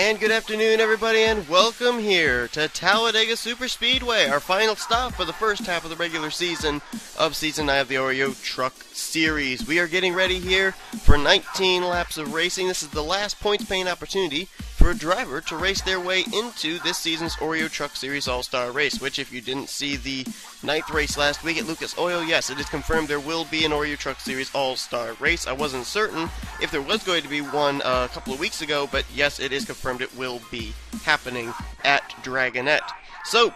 And good afternoon, everybody, and welcome here to Talladega Superspeedway, our final stop for the first half of the regular season of Season 9 of the Oreo Truck Series. We are getting ready here for 19 laps of racing. This is the last points-paying opportunity for a driver to race their way into this season's Oreo Truck Series All-Star race, which, if you didn't see the 9th race last week at Lucas Oil, yes, it is confirmed there will be an Oreo Truck Series All-Star race. I wasn't certain if there was going to be one a couple of weeks ago, but yes, it is confirmed it will be happening at Dragonette. So,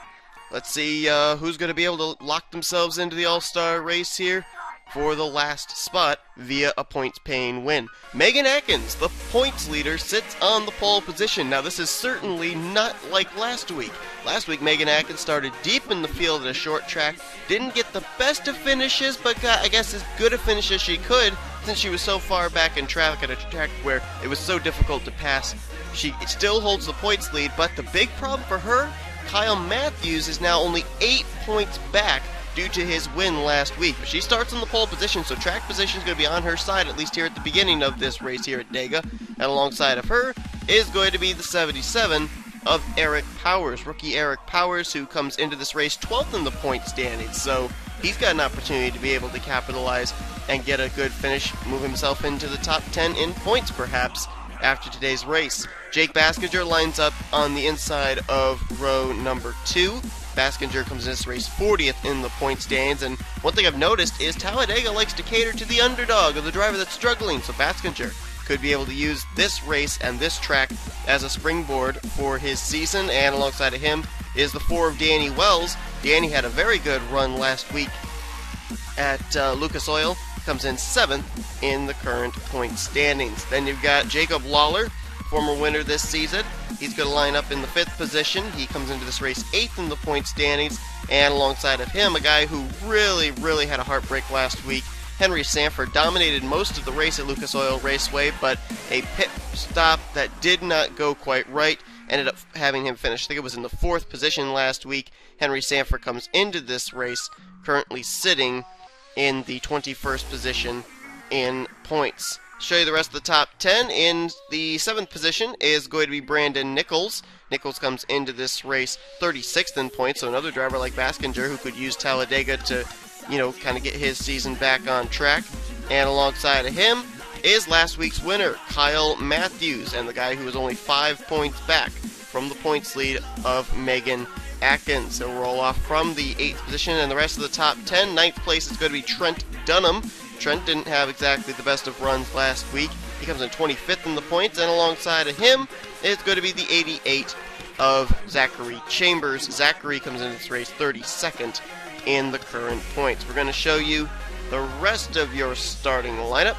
let's see who's going to be able to lock themselves into the All-Star race here for the last spot via a points-paying win. Megan Atkins, the points leader, sits on the pole position. Now, this is certainly not like last week. Last week, Megan Atkins started deep in the field at a short track, didn't get the best of finishes, but got, I guess, as good a finish as she could since she was so far back in traffic at a track where it was so difficult to pass. She still holds the points lead, but the big problem for her, Kyle Matthews, is now only 8 points back due to his win last week. But she starts in the pole position, so track position is going to be on her side, at least here at the beginning of this race here at Dega. And alongside of her is going to be the 77 of Eric Powers, rookie Eric Powers, who comes into this race 12th in the point standings. So he's got an opportunity to be able to capitalize and get a good finish, move himself into the top 10 in points perhaps after today's race. Jake Baskinger lines up on the inside of row number 2. Baskinger comes in this race 40th in the point standings, and one thing I've noticed is Talladega likes to cater to the underdog or the driver that's struggling, so Baskinger could be able to use this race and this track as a springboard for his season, and alongside of him is the 4 of Danny Wells. Danny had a very good run last week at Lucas Oil, comes in 7th in the current point standings. Then you've got Jacob Lawler, former winner this season. He's going to line up in the 5th position. He comes into this race 8th in the point standings, and alongside of him, a guy who really had a heartbreak last week, Henry Sanford, dominated most of the race at Lucas Oil Raceway, but a pit stop that did not go quite right ended up having him finish. I think it was in the 4th position last week. Henry Sanford comes into this race currently sitting in the 21st position in points. Show you the rest of the top 10. In the 7th position is going to be Brandon Nichols. Nichols comes into this race 36th in points, so another driver like Baskinger who could use Talladega to, kind of get his season back on track. And alongside of him is last week's winner, Kyle Matthews, and the guy who was only 5 points back from the points lead of Megan Atkins. He'll roll off from the 8th position, and the rest of the top 10. 9th place is going to be Trent Dunham. Trent didn't have exactly the best of runs last week. He comes in 25th in the points, and alongside of him is going to be the 88 of Zachary Chambers. Zachary comes into this race 32nd in the current points. We're going to show you the rest of your starting lineup.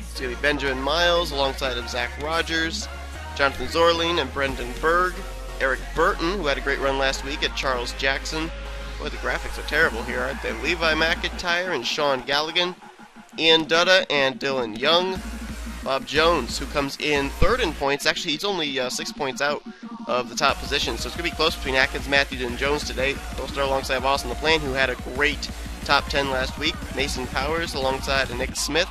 It's going to be Benjamin Miles alongside of Zach Rogers, Jonathan Zorling and Brendan Berg, Eric Burton, who had a great run last week at Charles Jackson. Boy, the graphics are terrible here, aren't they? Levi McIntyre and Sean Galligan, Ian Dutta and Dylan Young, Bob Jones, who comes in 3rd in points. Actually, he's only 6 points out of the top position, so it's going to be close between Atkins, Matthews, and Jones today. They'll start alongside of Austin LaPlante, who had a great top 10 last week. Mason Powers alongside of Nick Smith.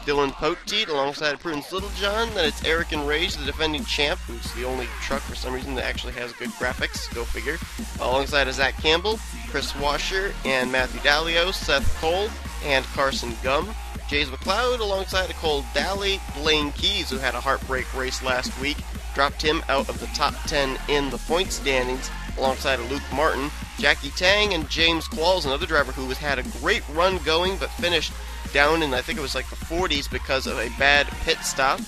Dylan Poteet alongside of Prudence Littlejohn. Then it's Eric and Rage, the defending champ, who's the only truck for some reason that actually has good graphics, go figure. Alongside of Zach Campbell, Chris Washer, and Matthew Dalio, Seth Cole, and Carson Gum. Jays McLeod alongside of Cole Daly. Blaine Keys, who had a heartbreak race last week, dropped him out of the top 10 in the point standings alongside of Luke Martin. Jackie Tang and James Qualls, another driver who has had a great run going but finished down in, I think it was like the 40s because of a bad pit stop.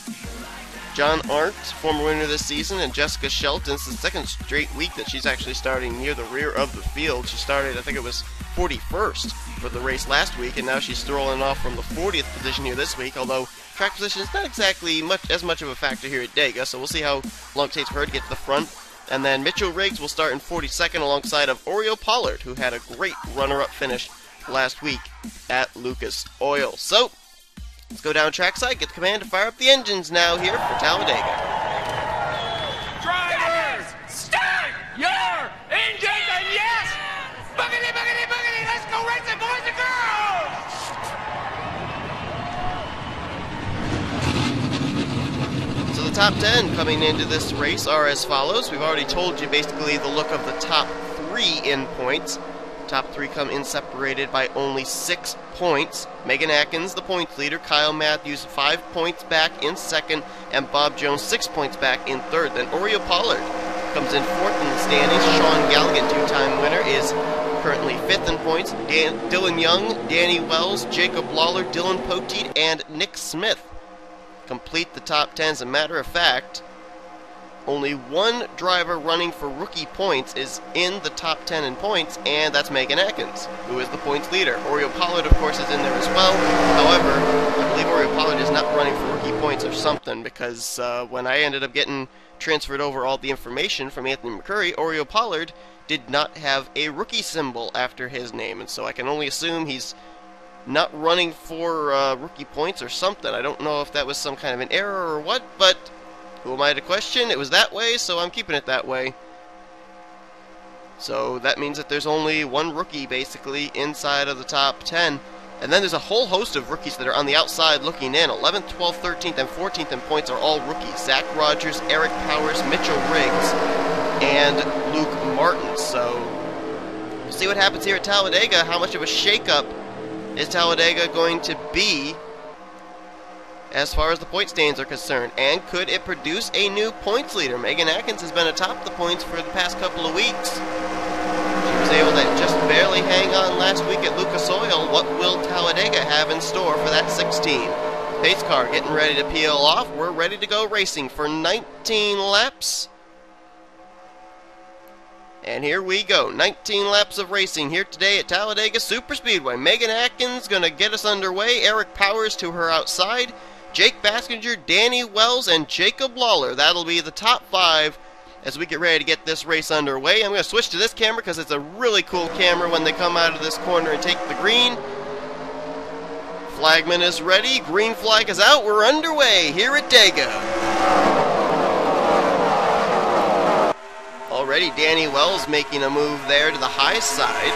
John Arndt, former winner this season, and Jessica Shelton. It's the 2nd straight week that she's actually starting near the rear of the field. She started, I think it was 41st for the race last week, and now she's strolling off from the 40th position here this week, although track position is not exactly as much of a factor here at Dega, so we'll see how long it takes for her to get to the front. And then Mitchell Riggs will start in 42nd alongside of Oreo Pollard, who had a great runner-up finish last week at Lucas Oil. So, let's go down trackside, get the command to fire up the engines now here for Talladega. Drivers, start your engines, and yes, boogity, boogity, boogity, let's go racing, boys and girls! So the top 10 coming into this race are as follows. We've already told you basically the look of the top 3 in points. Top 3 come in separated by only 6 points. Megan Atkins, the points leader. Kyle Matthews, 5 points back in second. And Bob Jones, 6 points back in third. Then Oreo Pollard comes in fourth in the standings. Sean Galligan, 2-time winner, is currently 5th in points. Dylan Young, Danny Wells, Jacob Lawler, Dylan Poteet, and Nick Smith complete the top 10. As a matter of fact, only one driver running for rookie points is in the top 10 in points, and that's Megan Atkins, who is the points leader. Oreo Pollard, of course, is in there as well. However, I believe Oreo Pollard is not running for rookie points or something, because when I ended up getting transferred over all the information from Anthony McCurry, Oreo Pollard did not have a rookie symbol after his name, and so I can only assume he's not running for rookie points or something. I don't know if that was some kind of an error or what, but who am I to question? It was that way, so I'm keeping it that way. So that means that there's only one rookie, basically, inside of the top 10. And then there's a whole host of rookies that are on the outside looking in. 11th, 12th, 13th, and 14th in points are all rookies. Zach Rogers, Eric Powers, Mitchell Riggs, and Luke Martin. So we'll see what happens here at Talladega. How much of a shakeup is Talladega going to be as far as the point standings are concerned? And could it produce a new points leader? Megan Atkins has been atop the points for the past couple of weeks. She was able to just barely hang on last week at Lucas Oil. What will Talladega have in store for that 16? Pace car getting ready to peel off. We're ready to go racing for 19 laps. And here we go, 19 laps of racing here today at Talladega Superspeedway. Megan Atkins going to get us underway. Eric Powers to her outside. Jake Baskinger, Danny Wells, and Jacob Lawler. That'll be the top 5 as we get ready to get this race underway. I'm going to switch to this camera because it's a really cool camera when they come out of this corner and take the green. Flagman is ready. Green flag is out. We're underway here at Dega. Already Danny Wells making a move there to the high side.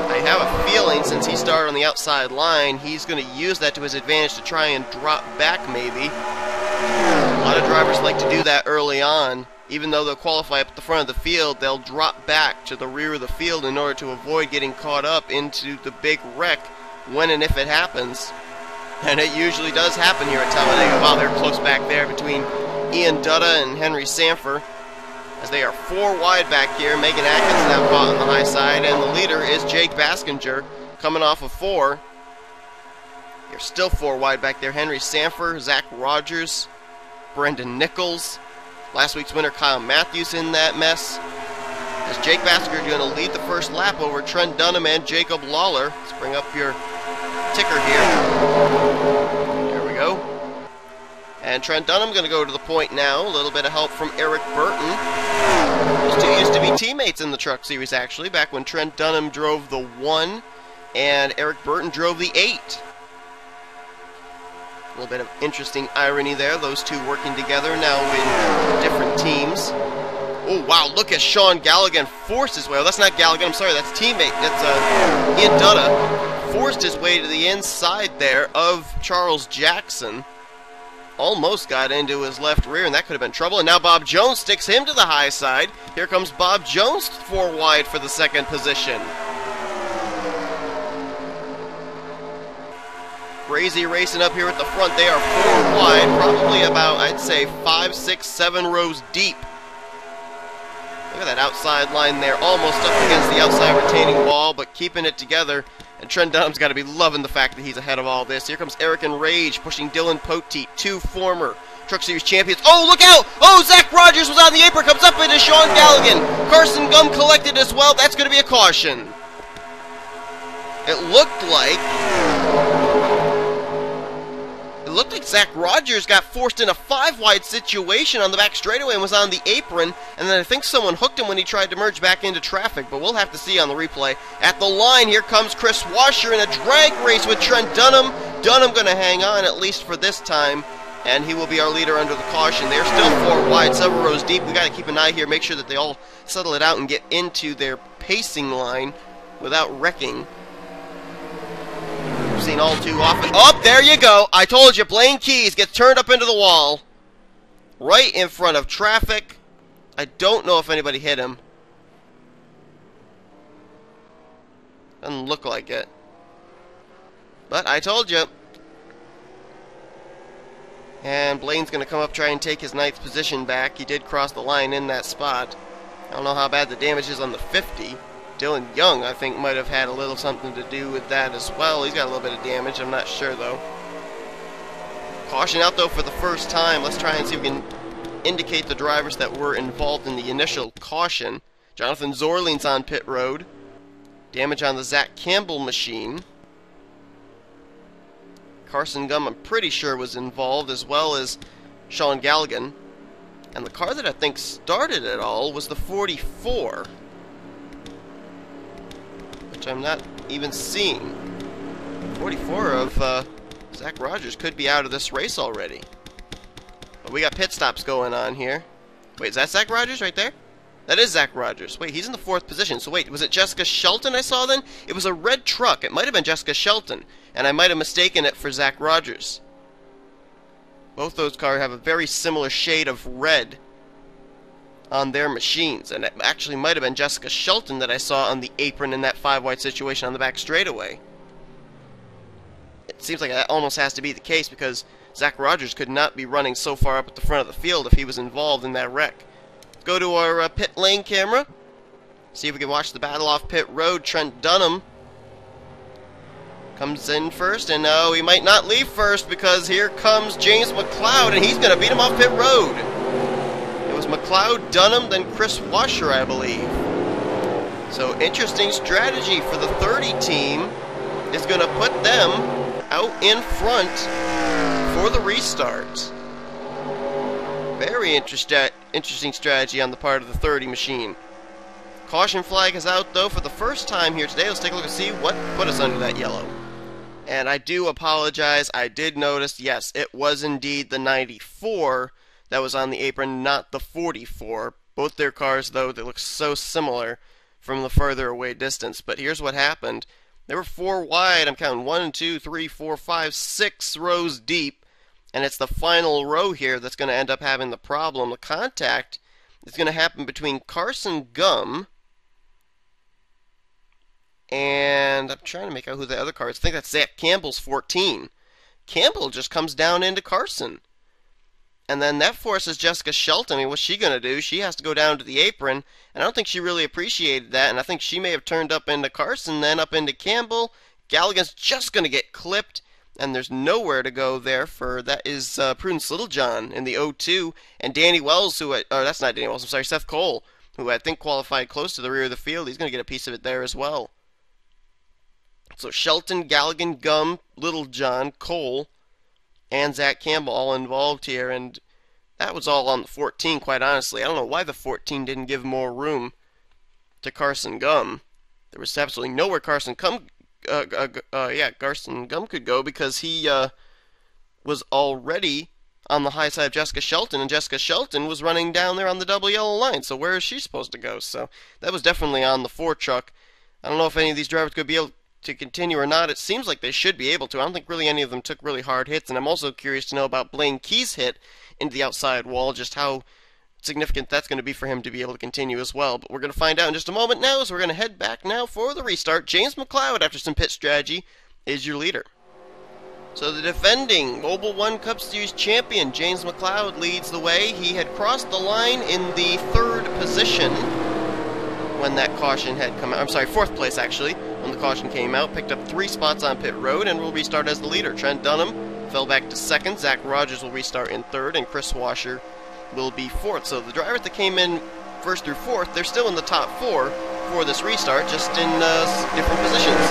I have a feeling since he started on the outside line, he's going to use that to his advantage to try and drop back maybe. A lot of drivers like to do that early on. Even though they'll qualify up at the front of the field, they'll drop back to the rear of the field in order to avoid getting caught up into the big wreck when and if it happens. And it usually does happen here at Talladega. Wow, they're close back there between Ian Dutta and Henry Sanford, as they are 4 wide back here. Megan Atkins now caught on the high side, and the leader is Jake Baskinger coming off of 4. They're still 4 wide back there. Henry Sanford, Zach Rogers, Brendan Nichols, last week's winner Kyle Matthews in that mess. As Jake Baskinger going to lead the first lap over Trent Dunham and Jacob Lawler. Let's bring up your ticker here. There we go. And Trent Dunham going to go to the point now. A little bit of help from Eric Burton. Those two used to be teammates in the Truck Series, actually, back when Trent Dunham drove the 1 and Eric Burton drove the 8. A little bit of interesting irony there, those two working together now in different teams. Oh, wow, look at Sean Galligan forced his way. Oh, that's not Galligan, I'm sorry, that's teammate. That's Ian Dutta. Forced his way to the inside there of Charles Jackson. Almost got into his left rear, and that could have been trouble. And now Bob Jones sticks him to the high side. Here comes Bob Jones 4 wide for the second position. Crazy racing up here at the front. They are 4 wide, probably about, I'd say, 5, 6, 7 rows deep. Look at that outside line there, almost up against the outside retaining wall, but keeping it together. And Trent Dunham's got to be loving the fact that he's ahead of all this. Here comes Eric and Rage pushing Dylan Poteet, 2 former Truck Series champions. Oh, look out! Oh, Zach Rogers was on the apron, comes up into Sean Galligan. Carson Gum collected as well. That's going to be a caution. It looked like Zach Rogers got forced in a 5-wide situation on the back straightaway and was on the apron, and then I think someone hooked him when he tried to merge back into traffic, but we'll have to see on the replay. At the line, here comes Chris Washer in a drag race with Trent Dunham. Dunham going to hang on, at least for this time, and he will be our leader under the caution. They're still 4 wide, several rows deep. We got to keep an eye here, make sure that they all settle it out and get into their pacing line without wrecking. seen all too often. Oh, there you go. I told you, Blaine Keys gets turned up into the wall. Right in front of traffic. I don't know if anybody hit him. Doesn't look like it. But I told you. And Blaine's going to come up, try and take his 9th position back. He did cross the line in that spot. I don't know how bad the damage is on the 50. Dylan Young, I think, might have had a little something to do with that as well. He's got a little bit of damage. I'm not sure, though. Caution out, though, for the first time. Let's try and see if we can indicate the drivers that were involved in the initial caution. Jonathan Zorling's on pit road. Damage on the Zach Campbell machine. Carson Gum, I'm pretty sure, was involved, as well as Sean Galligan. And the car that I think started it all was the 44. Which I'm not even seeing. 44 of Zach Rogers could be out of this race already. But we got pit stops going on here. Wait, is that Zach Rogers right there? That is Zach Rogers. Wait, he's in the 4th position. So wait, was it Jessica Shelton I saw then? It was a red truck. It might have been Jessica Shelton. And I might have mistaken it for Zach Rogers. Both those cars have a very similar shade of red on their machines. And it actually might have been Jessica Shelton that I saw on the apron in that 5-wide situation on the back straightaway. It seems like that almost has to be the case because Zach Rogers could not be running so far up at the front of the field if he was involved in that wreck. Go to our pit lane camera. See if we can watch the battle off pit road. Trent Dunham comes in first, and no, he might not leave first because here comes James McLeod, and he's going to beat him off pit road. It was McLeod, Dunham, then Chris Washer, I believe. So interesting strategy for the 30 team is going to put them out in front for the restart. Very interesting strategy on the part of the 30 machine. Caution flag is out, though, for the first time here today. Let's take a look and see what put us under that yellow. And I do apologize. I did notice, yes, it was indeed the 94 that was on the apron, not the 44. Both their cars, though, they look so similar from the further away distance. But here's what happened. They were 4 wide. I'm counting 1, 2, 3, 4, 5, 6 rows deep. And it's the final row here that's going to end up having the problem. The contact is going to happen between Carson Gum and I'm trying to make out who the other car is. I think that's Zach Campbell's 14. Campbell just comes down into Carson. And then that forces Jessica Shelton. I mean, what's she going to do? She has to go down to the apron. And I don't think she really appreciated that. And I think she may have turned up into Carson, then up into Campbell. Galligan's just going to get clipped. And there's nowhere to go there for, that is Prudence Littlejohn in the 02. And Danny Wells, that's not Danny Wells, I'm sorry, Seth Cole, who I think qualified close to the rear of the field. He's going to get a piece of it there as well. So Shelton, Galligan, Gum, Littlejohn, Cole, and Zach Campbell all involved here. And that was all on the 14, quite honestly. I don't know why the 14 didn't give more room to Carson Gum. There was absolutely nowhere Carson Gum could go because he was already on the high side of Jessica Shelton, and Jessica Shelton was running down there on the double yellow line. So where is she supposed to go? So that was definitely on the 4 truck. I don't know if any of these drivers could be able to continue or not. It seems like they should be able to. I don't think really any of them took really hard hits, and I'm also curious to know about Blaine Key's hit into the outside wall, just how significant that's going to be for him to be able to continue as well. But we're going to find out in just a moment now, so we're going to head back now for the restart. James McLeod, after some pit strategy, is your leader. So the defending Mobile One Cup Series champion, James McLeod, leads the way. He had crossed the line in the 3rd position when that caution had come out. I'm sorry, 4th place actually, when the caution came out. Picked up 3 spots on pit road and will restart as the leader. Trent Dunham fell back to 2nd. Zach Rogers will restart in 3rd, and Chris Washer will be 4th. So the drivers that came in 1st through 4th, they're still in the top 4 for this restart, just in different positions.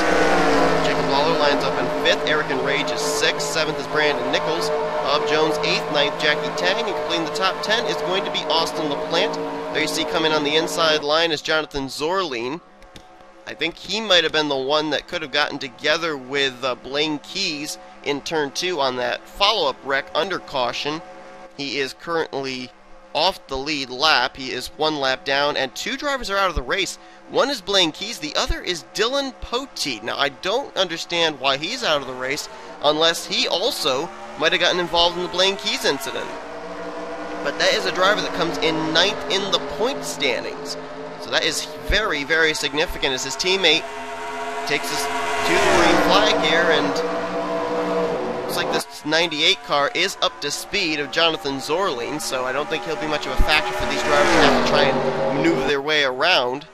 Jacob Lawler lines up in 5th. Eric and Rage is 6th. 7th is Brandon Nichols. Bob Jones 8th. 9th Jackie Tang. And completing the top 10 is going to be Austin LaPlante. There you see coming on the inside line is Jonathan Zorline. I think he might have been the one that could have gotten together with Blaine Keys in turn 2 on that follow-up wreck under caution. He is currently off the lead lap. He is 1 lap down, and 2 drivers are out of the race. One is Blaine Keys, the other is Dylan Poteet. Now, I don't understand why he's out of the race, unless he also might have gotten involved in the Blaine Keys incident. But that is a driver that comes in 9th in the point standings. So that is very, very significant as his teammate takes us to the green flag here, and looks like this 98 car is up to speed of Jonathan Zorling, so I don't think he'll be much of a factor for these drivers to have to try and maneuver their way around.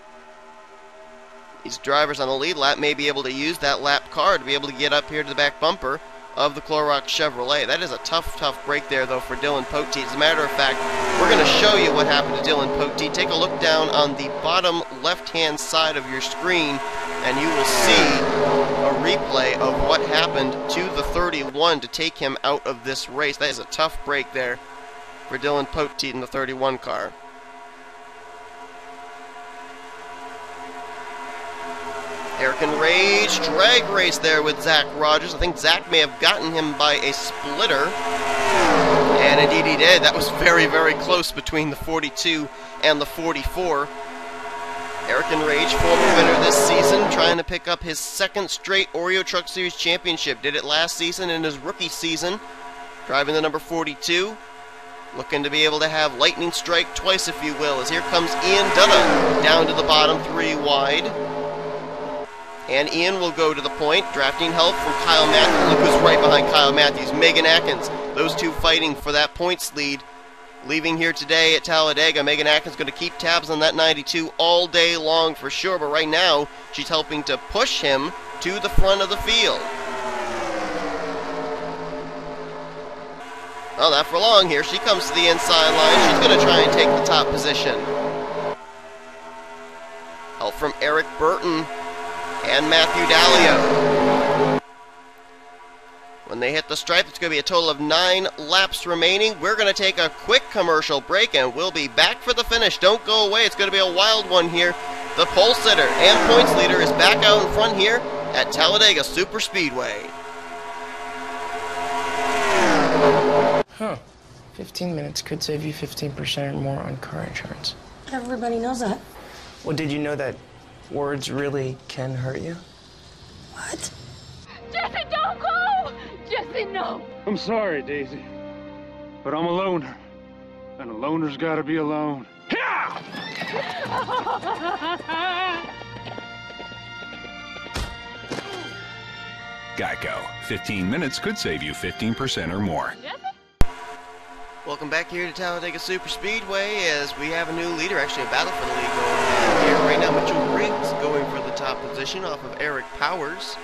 These drivers on the lead lap may be able to use that lap car to be able to get up here to the back bumper of the Clorox Chevrolet. That is a tough, tough break there, though, for Dylan Poteet. As a matter of fact, we're going to show you what happened to Dylan Poteet. Take a look down on the bottom left-hand side of your screen, and you will see a replay of what happened to the 31 to take him out of this race. That is a tough break there for Dylan Poteet in the 31 car. Eric and Rage drag race there with Zach Rogers. I think Zach may have gotten him by a splitter. And indeed he did. That was very, very close between the 42 and the 44. Eric and Rage, former winner this season, trying to pick up his 2nd straight Oreo Truck Series championship. Did it last season in his rookie season, driving the number 42. Looking to be able to have lightning strike twice, if you will, as here comes Ian Dutta down to the bottom 3 wide. And Ian will go to the point, drafting help from Kyle Matthews. Look who's right behind Kyle Matthews, Megan Atkins. Those two fighting for that points lead. Leaving here today at Talladega, Megan Atkins going to keep tabs on that 92 all day long for sure. But right now, she's helping to push him to the front of the field. Well, not for long here. She comes to the inside line. She's going to try and take the top position. Help from Eric Burton and Matthew Dallio. When they hit the stripe, it's going to be a total of 9 laps remaining. We're going to take a quick commercial break, and we'll be back for the finish. Don't go away. It's going to be a wild one here. The pole sitter and points leader is back out in front here at Talladega Superspeedway. Huh. 15 minutes could save you 15% or more on car insurance. Everybody knows that. Well, did you know that words really can hurt you? What? Jesse, don't go! Jesse, no! I'm sorry, Daisy, but I'm a loner, and a loner's gotta be alone. Yeah! Geico. 15 minutes could save you 15% or more. Jesse? Welcome back here to Talladega Superspeedway as we have a new leader, actually a battle for the lead going on here. Right now, Mitchell Riggs going for the top position off of Eric Powers.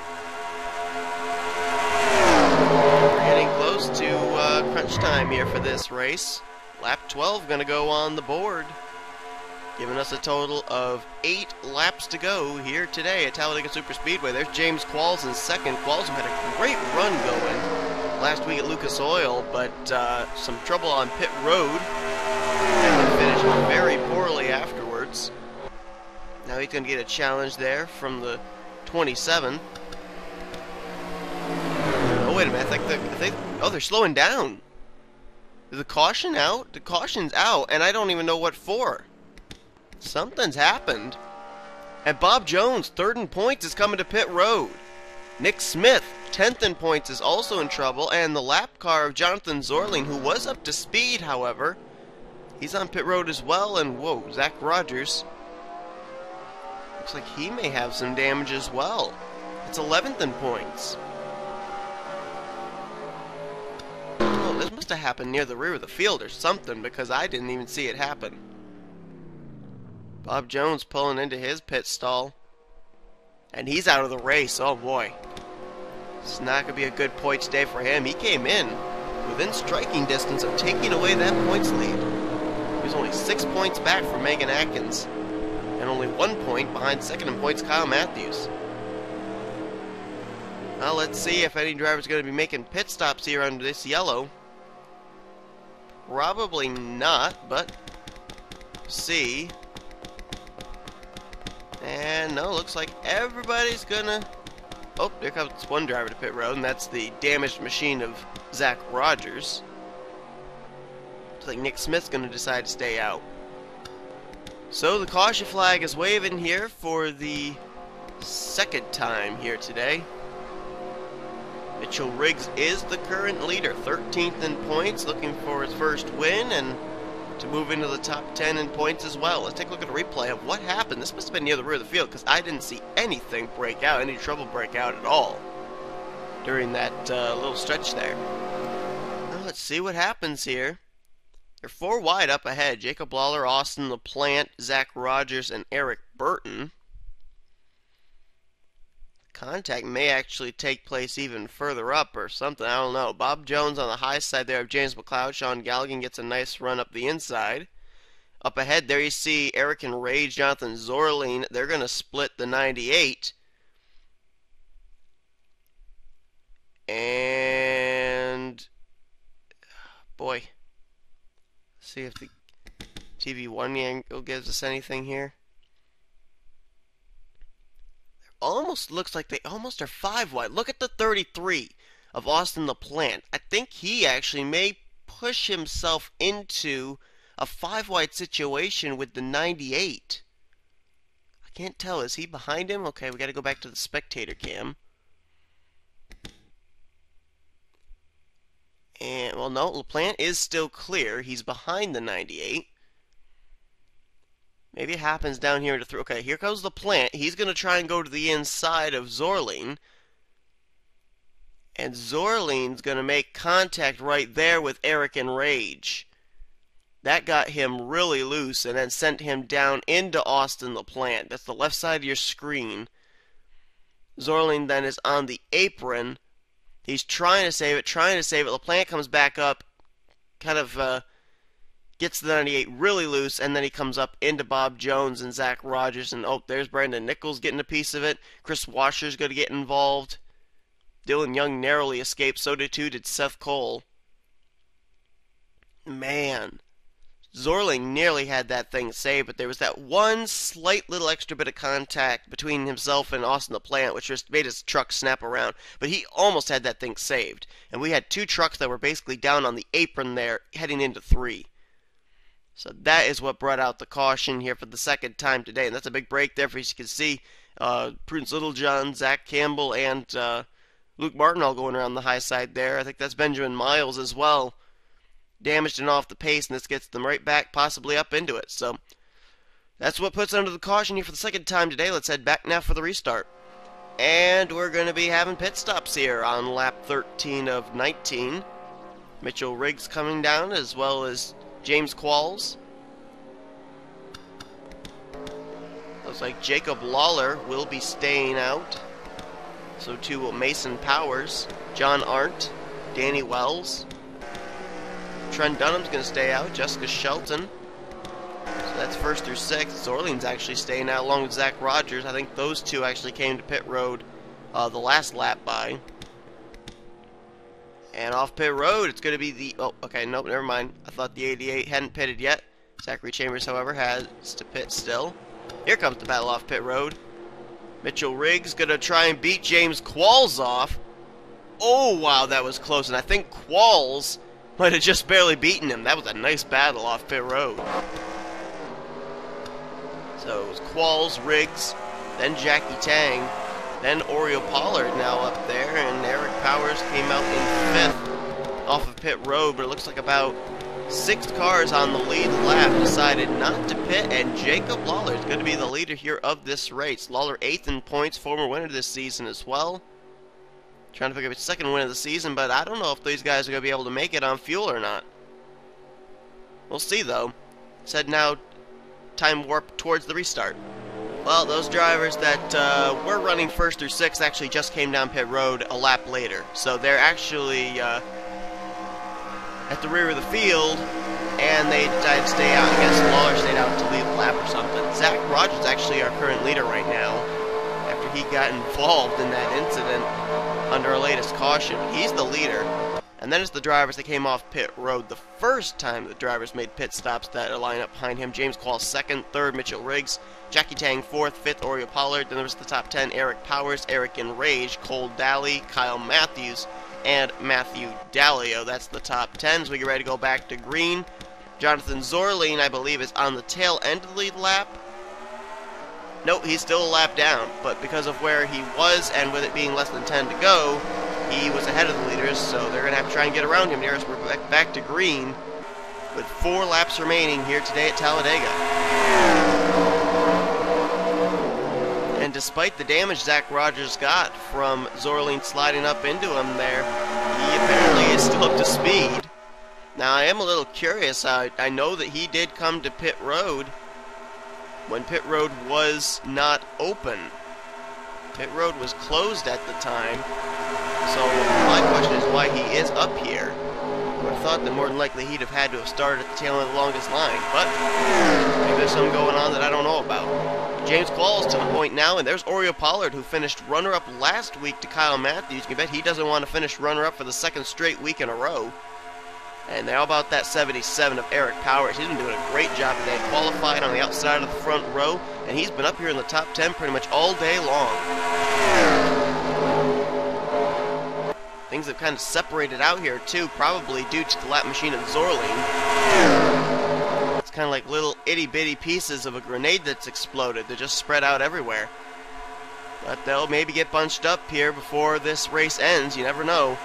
We're getting close to crunch time here for this race. Lap 12 going to go on the board, giving us a total of 8 laps to go here today at Talladega Superspeedway. There's James Qualls in second. Qualls had a great run going last week at Lucas Oil, but some trouble on pit road, and he finished very poorly afterwards. Now he's going to get a challenge there from the 27. Oh, wait a minute. I think they're slowing down. Is the caution out? The caution's out, and I don't even know what for. Something's happened. And Bob Jones, 3rd in points, is coming to pit road. Nick Smith, 10th in points, is also in trouble, and the lap car of Jonathan Zorling, who was up to speed, however, he's on pit road as well, and whoa, Zach Rogers, looks like he may have some damage as well. It's 11th in points. Oh, this must have happened near the rear of the field or something, because I didn't even see it happen. Bob Jones pulling into his pit stall. And he's out of the race. Oh boy. It's not going to be a good points day for him. He came in within striking distance of taking away that points lead. He was only 6 points back from Megan Atkins. And only 1 point behind 2nd in points Kyle Matthews. Well, let's see if any driver's going to be making pit stops here under this yellow. Probably not, but see. And no, looks like everybody's gonna... Oh, there comes one driver to pit road, and that's the damaged machine of Zach Rogers. Looks like Nick Smith's going to decide to stay out. So the caution flag is waving here for the second time here today. Mitchell Riggs is the current leader, 13th in points, looking for his first win and to move into the top 10 in points as well. Let's take a look at a replay of what happened. This must have been near the rear of the field because I didn't see anything break out, any trouble break out at all during that little stretch there. Now let's see what happens here. They're 4 wide up ahead. Jacob Lawler, Austin LaPlante, Zach Rogers, and Eric Burton. Contact may actually take place even further up or something. I don't know. Bob Jones on the high side there of James McLeod. Sean Galligan gets a nice run up the inside. Up ahead there you see Eric and Rage, Jonathan Zorling. They're going to split the 98. And boy, let's see if the TV1 angle gives us anything here. Almost looks like they almost are 5 wide. Look at the 33 of Austin LaPlante. I think he actually may push himself into a 5 wide situation with the 98. I can't tell. Is he behind him? Okay, we got to go back to the spectator cam. And, well, no, LaPlante is still clear. He's behind the 98. Maybe it happens down here to 3. Okay, here comes LaPlante. He's going to try and go to the inside of Zorling. And Zorling's going to make contact right there with Eric and Rage. That got him really loose and then sent him down into Austin LaPlante. That's the left side of your screen. Zorling then is on the apron. He's trying to save it. LaPlante comes back up, kind of gets the 98 really loose, and then he comes up into Bob Jones and Zach Rogers, and oh, there's Brandon Nichols getting a piece of it. Chris Washer's going to get involved. Dylan Young narrowly escaped. So did Seth Cole. Man, Zorling nearly had that thing saved, but there was that one slight little extra bit of contact between himself and Austin LaPlante, which just made his truck snap around. But he almost had that thing saved. And we had 2 trucks that were basically down on the apron there, heading into 3. So that is what brought out the caution here for the second time today. And that's a big break there, as you can see. Prudence Littlejohn, Zach Campbell, and Luke Martin all going around the high side there. I think that's Benjamin Miles as well. Damaged and off the pace, and this gets them right back, possibly up into it. So that's what puts under the caution here for the second time today. Let's head back now for the restart. And we're going to be having pit stops here on lap 13 of 19. Mitchell Riggs coming down, as well as James Qualls. Looks like Jacob Lawler will be staying out. So too will Mason Powers, John Arndt, Danny Wells. Trent Dunham's going to stay out, Jessica Shelton. So that's 1st through 6th. Zorling's actually staying out along with Zach Rogers. I think those 2 actually came to pit road the last lap by. And off pit road, it's going to be the... Oh, okay, nope, never mind. I thought the 88 hadn't pitted yet. Zachary Chambers, however, has to pit still. Here comes the battle off pit road. Mitchell Riggs going to try and beat James Qualls off. Oh, wow, that was close. And I think Qualls might have just barely beaten him. That was a nice battle off pit road. So it was Qualls, Riggs, then Jackie Tang. Then Oreo Pollard now up there, and Eric Powers came out in 5th off of pit road, but it looks like about 6 cars on the lead lap decided not to pit, and Jacob Lawler is going to be the leader here of this race. Lawler 8th in points, former winner this season as well. Trying to pick up his 2nd win of the season, but I don't know if these guys are going to be able to make it on fuel or not. We'll see, though. Said now, time warp towards the restart. Well, those drivers that were running 1st through 6th actually just came down pit road a lap later. So they're actually at the rear of the field, and they decided to stay out. I guess Lawler stayed out to lead the lap or something. Zach Rogers is actually our current leader right now, after he got involved in that incident under our latest caution. He's the leader. And then it's the drivers that came off pit road the first time the drivers made pit stops that are lined up behind him. James Qualls 2nd, 3rd Mitchell Riggs, Jackie Tang 4th, 5th Oreo Pollard. Then there was the top 10, Eric Powers, Eric Enrage, Cole Daly, Kyle Matthews, and Matthew Dallio. That's the top 10. So we get ready to go back to green. Jonathan Zorline, I believe, is on the tail end of the lead lap. Nope, he's still a lap down, but because of where he was and with it being less than 10 to go, he was ahead of the leaders, so they're going to have to try and get around him here as we're back to green with 4 laps remaining here today at Talladega. And despite the damage Zach Rogers got from Zorline sliding up into him there, he apparently is still up to speed. Now, I am a little curious. I know that he did come to pit road when pit road was not open. Pit road was closed at the time. So my question is why he is up here. I would have thought that more than likely he'd have had to have started at the tail end of the longest line. But maybe there's something going on that I don't know about. James Qualls to the point now, and there's Oreo Pollard, who finished runner-up last week to Kyle Matthews. You can bet he doesn't want to finish runner-up for the second straight week in a row. And how about that 77 of Eric Powers? He's been doing a great job today. Qualified on the outside of the front row, and he's been up here in the top 10 pretty much all day long. Things have kind of separated out here, too, probably due to the lap machine of Zorline. It's kind of like little itty-bitty pieces of a grenade that's exploded. They're just spread out everywhere. But they'll maybe get bunched up here before this race ends. You never know.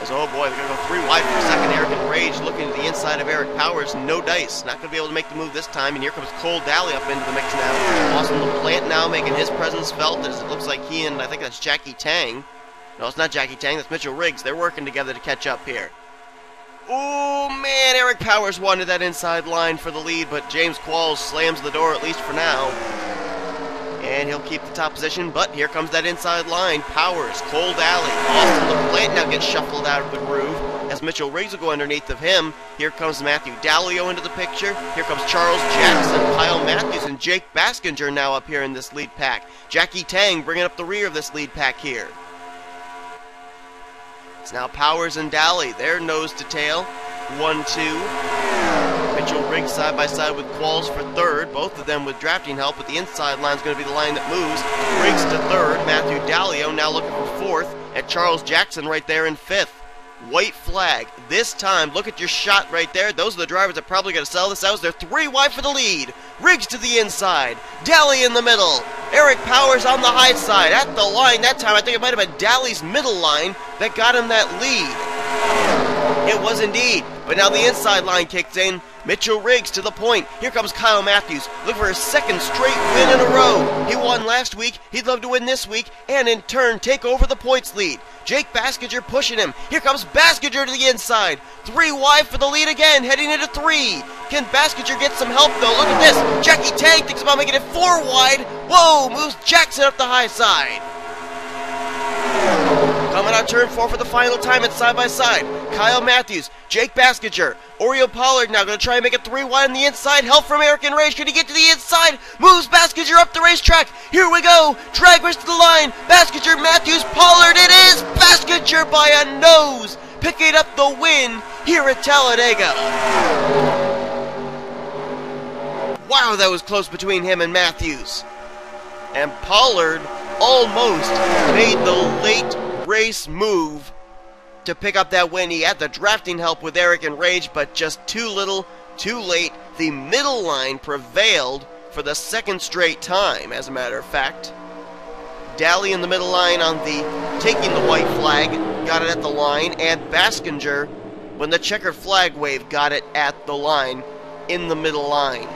As, oh boy, they're going to go 3 wide for second. Eric and Rage looking to the inside of Eric Powers. No dice. Not going to be able to make the move this time. And here comes Cole Daly up into the mix now. Austin LaPlante now making his presence felt as it looks like he and I think that's Jackie Tang. No, it's not Jackie Tang. That's Mitchell Riggs. They're working together to catch up here. Oh, man. Eric Powers wanted that inside line for the lead, but James Qualls slams the door, at least for now. And he'll keep the top position, but here comes that inside line. Powers, Cole Daly, Austin LaPlante now gets shuffled out of the groove as Mitchell Riggs will go underneath of him. Here comes Matthew Dallio into the picture. Here comes Charles Jackson, Kyle Matthews, and Jake Baskinger now up here in this lead pack. Jackie Tang bringing up the rear of this lead pack here. It's now Powers and Daly. They're nose to tail. 1-2. Mitchell Riggs side by side with Qualls for third, both of them with drafting help, but the inside line is going to be the line that moves. Riggs to third, Matthew Dallio now looking for fourth, and Charles Jackson right there in fifth. White flag. This time, look at your shot right there. Those are the drivers that probably going to sell this out. They're 3 wide for the lead. Riggs to the inside. Daly in the middle. Eric Powers on the high side. At the line that time, I think it might have been Daly's middle line that got him that lead. It was indeed. But now the inside line kicks in. Mitchell Riggs to the point. Here comes Kyle Matthews, looking for his second straight win in a row. He won last week. He'd love to win this week, and in turn take over the points lead. Jake Baskinger pushing him. Here comes Baskinger to the inside. 3 wide for the lead again, heading into 3. Can Baskinger get some help, though? Look at this. Jackie Tang thinks about making it 4 wide. Whoa, moves Jackson up the high side. Coming out turn 4 for the final time, it's side by side. Kyle Matthews, Jake Baskinger, Oreo Pollard now going to try and make it 3 wide on the inside. Help from Eric and Rage. Can he get to the inside? Moves Baskinger up the racetrack. Here we go. Drag race to the line. Baskinger, Matthews, Pollard. It is Baskinger by a nose. Picking up the win here at Talladega. Wow, that was close between him and Matthews. And Pollard almost made the late race move to pick up that win. He had the drafting help with Eric and Rage, but just too little, too late. The middle line prevailed for the second straight time, as a matter of fact. Daly in the middle line on the taking the white flag, got it at the line, and Baskinger, when the checkered flag wave, got it at the line, in the middle line.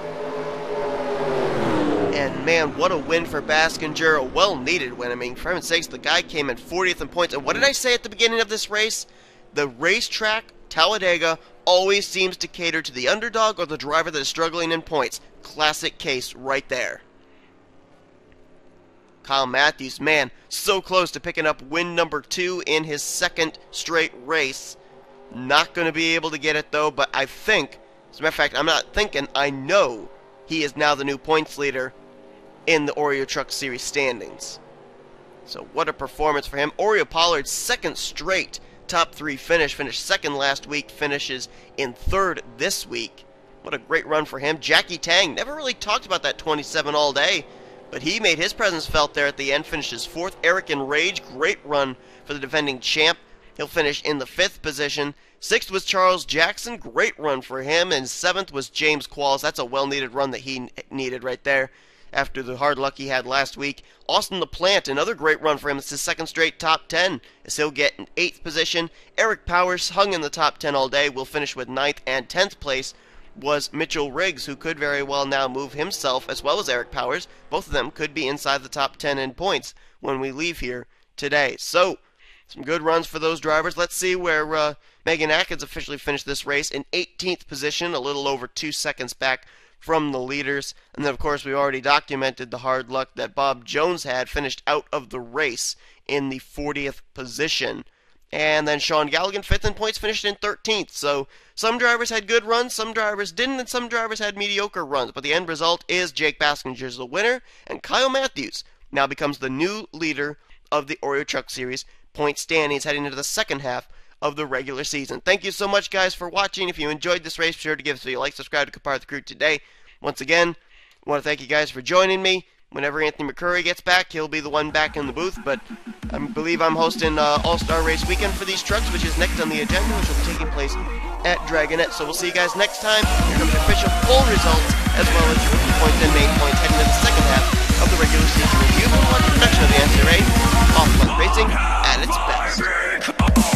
And man, what a win for Baskinger. A well-needed win. I mean, for heaven's sakes, the guy came in 40th in points. And what did I say at the beginning of this race? The racetrack, Talladega, always seems to cater to the underdog or the driver that is struggling in points. Classic case right there. Kyle Matthews, man, so close to picking up win number 2 in his second straight race. Not going to be able to get it, though, but I think, as a matter of fact, I'm not thinking, I know he is now the new points leader in the Oreo Truck Series standings. So what a performance for him. Oreo Pollard's second straight top 3 finish. Finished second last week. Finishes in third this week. What a great run for him. Jackie Tang, never really talked about that 27 all day, but he made his presence felt there at the end. Finishes 4th. Eric and Rage, great run for the defending champ. He'll finish in the 5th position. 6th was Charles Jackson. Great run for him. And 7th was James Qualls. That's a well-needed run that he needed right there after the hard luck he had last week. Austin LaPlante, another great run for him. It's his 2nd straight top 10, as he'll get an 8th position. Eric Powers hung in the top 10 all day. Will finish with 9th and 10th place was Mitchell Riggs, who could very well now move himself, as well as Eric Powers. Both of them could be inside the top 10 in points when we leave here today. So, some good runs for those drivers. Let's see where Megan Atkins officially finished this race in 18th position, a little over 2 seconds back from the leaders. And then, of course, we already documented the hard luck that Bob Jones had, finished out of the race in the 40th position. And then Sean Galligan, 5th in points, finished in 13th. So some drivers had good runs, some drivers didn't, and some drivers had mediocre runs. But the end result is Jake Baskinger's the winner, and Kyle Matthews now becomes the new leader of the Oreo Truck Series point standings heading into the second half of the regular season. Thank you so much, guys, for watching. If you enjoyed this race, be sure to give us a like, subscribe to Compare the Crew today. Once again, I want to thank you guys for joining me. Whenever Anthony McCurry gets back, he'll be the one back in the booth, but I believe I'm hosting All-Star Race Weekend for these trucks, which is next on the agenda, which will be taking place at Dragonette. So we'll see you guys next time. Here comes the official full results, as well as your rookie points and main points heading into the second half of the regular season. You've been watching a production of the NNSCRA, off-road racing at its best.